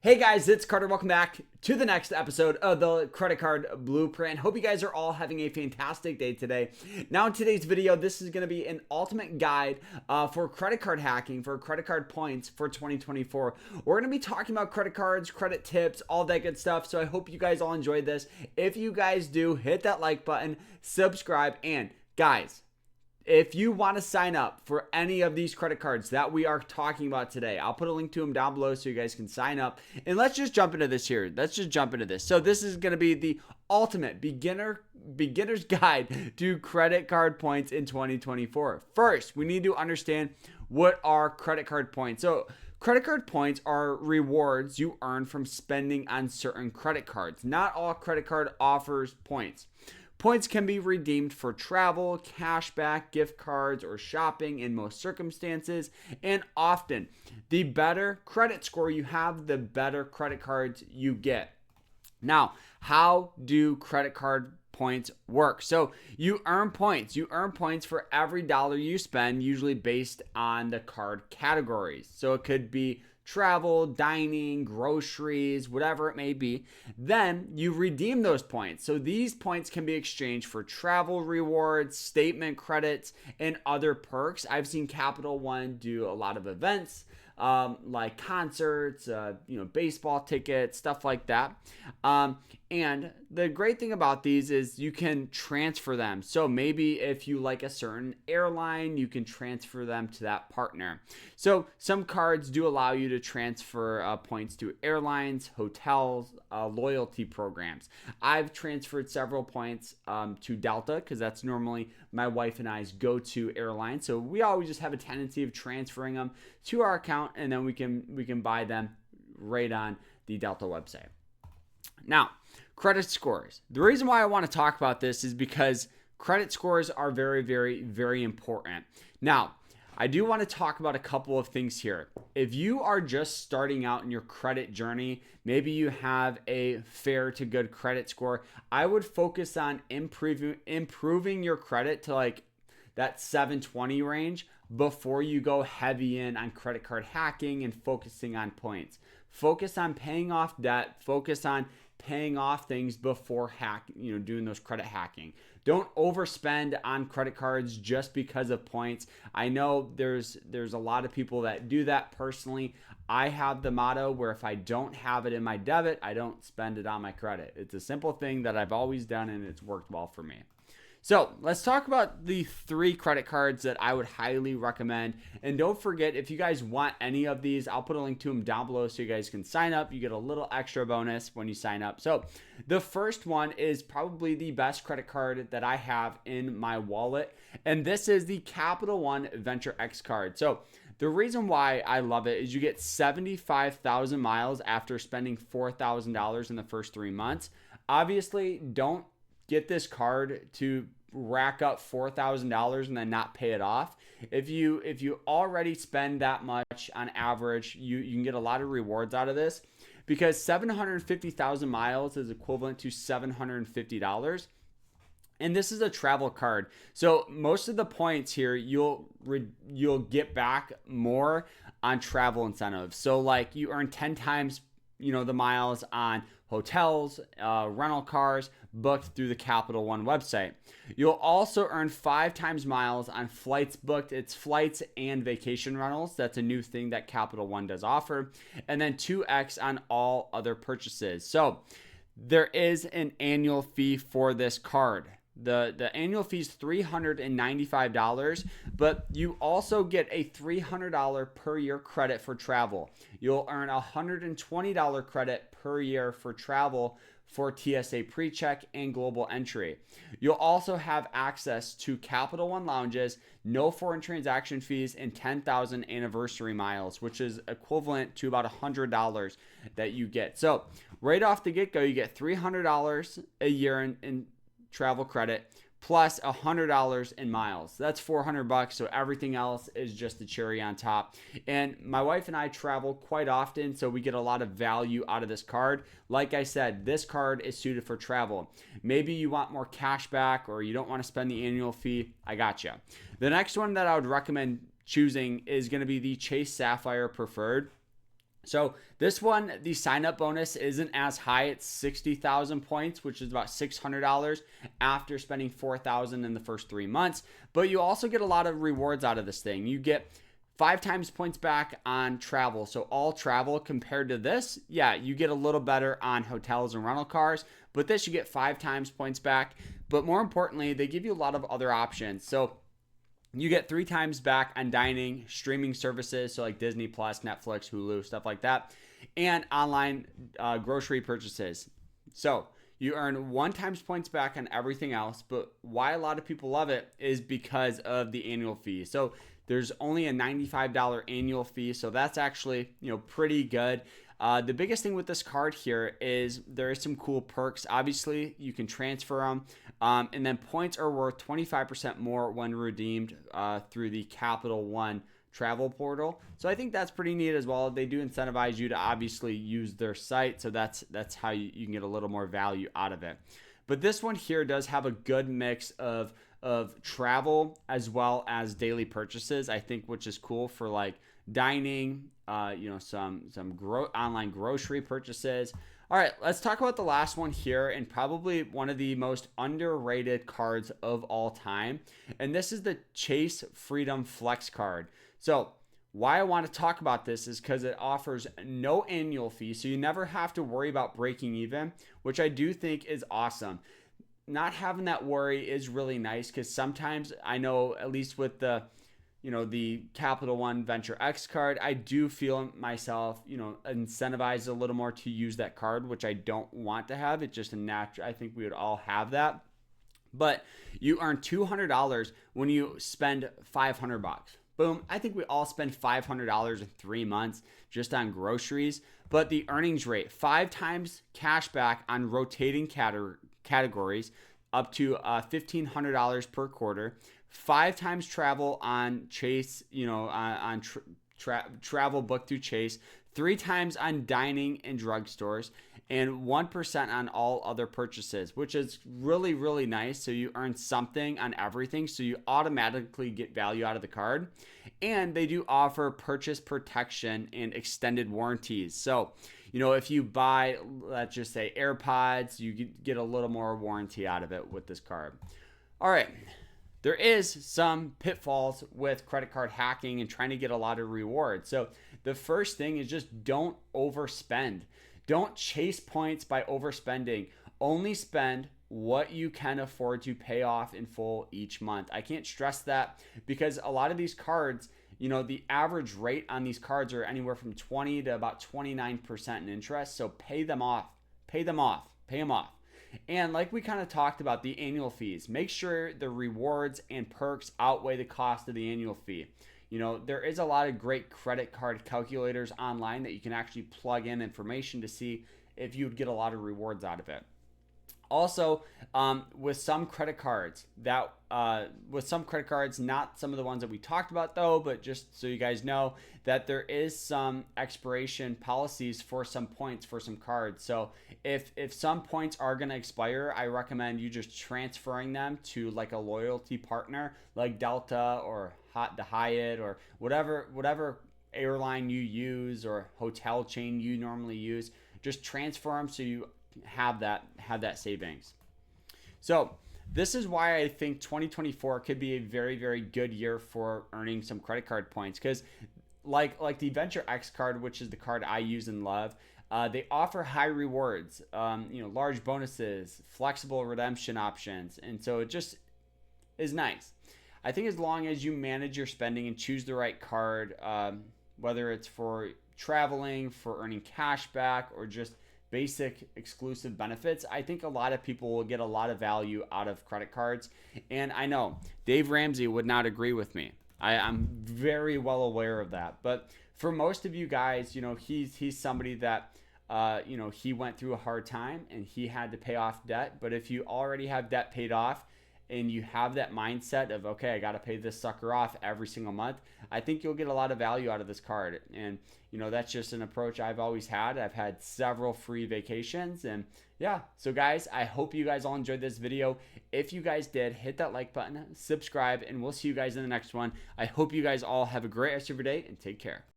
Hey guys, it's Carter. Welcome back to the next episode of the Credit Card Blueprint. Hope you guys are all having a fantastic day today. Now in today's video, this is going to be an ultimate guide for credit card hacking, for credit card points for 2024. We're going to be talking about credit cards, credit tips, all that good stuff. So I hope you guys all enjoyed this. If you guys do, hit that like button, subscribe, and guys, if you want to sign up for any of these credit cards that we are talking about today, I'll put a link to them down below so you guys can sign up. And let's just jump into this here. So this is going to be the ultimate beginner's guide to credit card points in 2024. First, we need to understand what are credit card points. So credit card points are rewards you earn from spending on certain credit cards. Not all credit card offers points. Points can be redeemed for travel, cashback, gift cards, or shopping in most circumstances. And often, the better credit score you have, the better credit cards you get. Now, how do credit card points work? So you earn points. You earn points for every dollar you spend, usually based on the card categories. So it could be travel, dining, groceries, whatever it may be. Then you redeem those points. So these points can be exchanged for travel rewards, statement credits, and other perks. I've seen Capital One do a lot of events, like concerts, baseball tickets, stuff like that. And the great thing about these is you can transfer them. So maybe if you like a certain airline, you can transfer them to that partner. So some cards do allow you to transfer points to airlines, hotels, loyalty programs. I've transferred several points to Delta because that's normally my wife and I's go-to airline. So we always just have a tendency of transferring them to our account, and then we can buy them right on the Delta website. Now, credit scores. The reason why I want to talk about this is because credit scores are very, very, very important. Now, I do want to talk about a couple of things here. If you are just starting out in your credit journey, maybe you have a fair to good credit score, I would focus on improving your credit to like that 720 range before you go heavy in on credit card hacking and focusing on points. Focus on paying off debt, focus on paying off things before doing those credit hacking. Don't overspend on credit cards just because of points. I know there's a lot of people that do that. Personally, I have the motto where if I don't have it in my debit, I don't spend it on my credit. It's a simple thing that I've always done, and it's worked well for me. So let's talk about the 3 credit cards that I would highly recommend. And don't forget, if you guys want any of these, I'll put a link to them down below so you guys can sign up. You get a little extra bonus when you sign up. So the first one is probably the best credit card that I have in my wallet. And this is the Capital One Venture X card. So the reason why I love it is you get 75,000 miles after spending $4,000 in the first 3 months. Obviously, don't get this card to rack up $4,000 and then not pay it off. If you already spend that much on average, you can get a lot of rewards out of this, because 750,000 miles is equivalent to $750. And this is a travel card. So most of the points here, you'll get back more on travel incentives. So like you earn 10 times the miles on hotels, rental cars booked through the Capital One website. You'll also earn 5 times miles on flights booked. It's flights and vacation rentals. That's a new thing that Capital One does offer. And then 2x on all other purchases. So there is an annual fee for this card. The annual fee is $395, but you also get a $300 per year credit for travel. You'll earn a $120 credit per year for travel for TSA PreCheck and global entry. You'll also have access to Capital One lounges, no foreign transaction fees, and 10,000 anniversary miles, which is equivalent to about $100 that you get. So right off the get-go, you get $300 a year in travel credit plus $100 in miles. That's $400. So everything else is just the cherry on top. And my wife and I travel quite often, so we get a lot of value out of this card. Like I said, this card is suited for travel. Maybe you want more cash back or you don't want to spend the annual fee. I got you. The next one that I would recommend choosing is going to be the Chase Sapphire Preferred. So this one, the sign up bonus isn't as high. It's 60,000 points, which is about $600 after spending 4,000 in the first 3 months. But you also get a lot of rewards out of this thing. You get 5 times points back on travel. So all travel compared to this, yeah, you get a little better on hotels and rental cars. But this, you get 5 times points back. But more importantly, they give you a lot of other options. So you get 3 times back on dining, streaming services, so like Disney Plus, Netflix, Hulu, stuff like that, and online grocery purchases. So you earn 1 times points back on everything else, but why a lot of people love it is because of the annual fee. So there's only a $95 annual fee, so that's actually pretty good. The biggest thing with this card here is there is some cool perks. Obviously, you can transfer them, and then points are worth 25% more when redeemed through the Capital One travel portal. So I think that's pretty neat as well. They do incentivize you to obviously use their site, so that's how you can get a little more value out of it. But this one here does have a good mix of travel as well as daily purchases, I think, which is cool for like dining, some online grocery purchases. All right, let's talk about the last one here, and probably one of the most underrated cards of all time. And this is the Chase Freedom Flex card. So why I want to talk about this is because it offers no annual fee, so you never have to worry about breaking even, which I do think is awesome. Not having that worry is really nice, because sometimes I know, at least with the Capital One Venture X card, I do feel myself, incentivized a little more to use that card, which I don't want to have. It's just a natural, I think we would all have that. But you earn $200 when you spend $500. Boom. I think we all spend $500 in 3 months just on groceries. But the earnings rate, 5 times cash back on rotating categories, up to $1,500 per quarter. 5 times travel on Chase, on travel booked through Chase. 3 times on dining and drugstores, and 1% on all other purchases, which is really, really nice. So you earn something on everything, so you automatically get value out of the card. And they do offer purchase protection and extended warranties. So, if you buy, let's just say AirPods, you get a little more warranty out of it with this card. All right. There is some pitfalls with credit card hacking and trying to get a lot of rewards. So the first thing is just don't overspend. Don't chase points by overspending. Only spend what you can afford to pay off in full each month. I can't stress that, because a lot of these cards, the average rate on these cards are anywhere from 20 to about 29% in interest. So pay them off. And like we kind of talked about, the annual fees, make sure the rewards and perks outweigh the cost of the annual fee. There is a lot of great credit card calculators online that you can actually plug in information to see if you would get a lot of rewards out of it. Also, with some credit cards, not some of the ones that we talked about though, but just so you guys know that there is some expiration policies for some points for some cards. So if some points are going to expire, I recommend you just transferring them to like a loyalty partner like Delta or the Hyatt or whatever airline you use or hotel chain you normally use. Just transfer them so you have that savings. So this is why I think 2024 could be a very, very good year for earning some credit card points, because like the Venture X card, which is the card I use and love, they offer high rewards, large bonuses, flexible redemption options, and so it just is nice. I think as long as you manage your spending and choose the right card, whether it's for traveling, for earning cash back, or just basic exclusive benefits, I think a lot of people will get a lot of value out of credit cards. And I know Dave Ramsey would not agree with me. I'm very well aware of that. But for most of you guys, he's somebody that, he went through a hard time and he had to pay off debt. But if you already have debt paid off and you have that mindset of, okay, I got to pay this sucker off every single month, I think you'll get a lot of value out of this card. And, that's just an approach I've always had. I've had several free vacations, and yeah. So guys, I hope you guys all enjoyed this video. If you guys did, hit that like button, subscribe, and we'll see you guys in the next one. I hope you guys all have a great rest of your day and take care.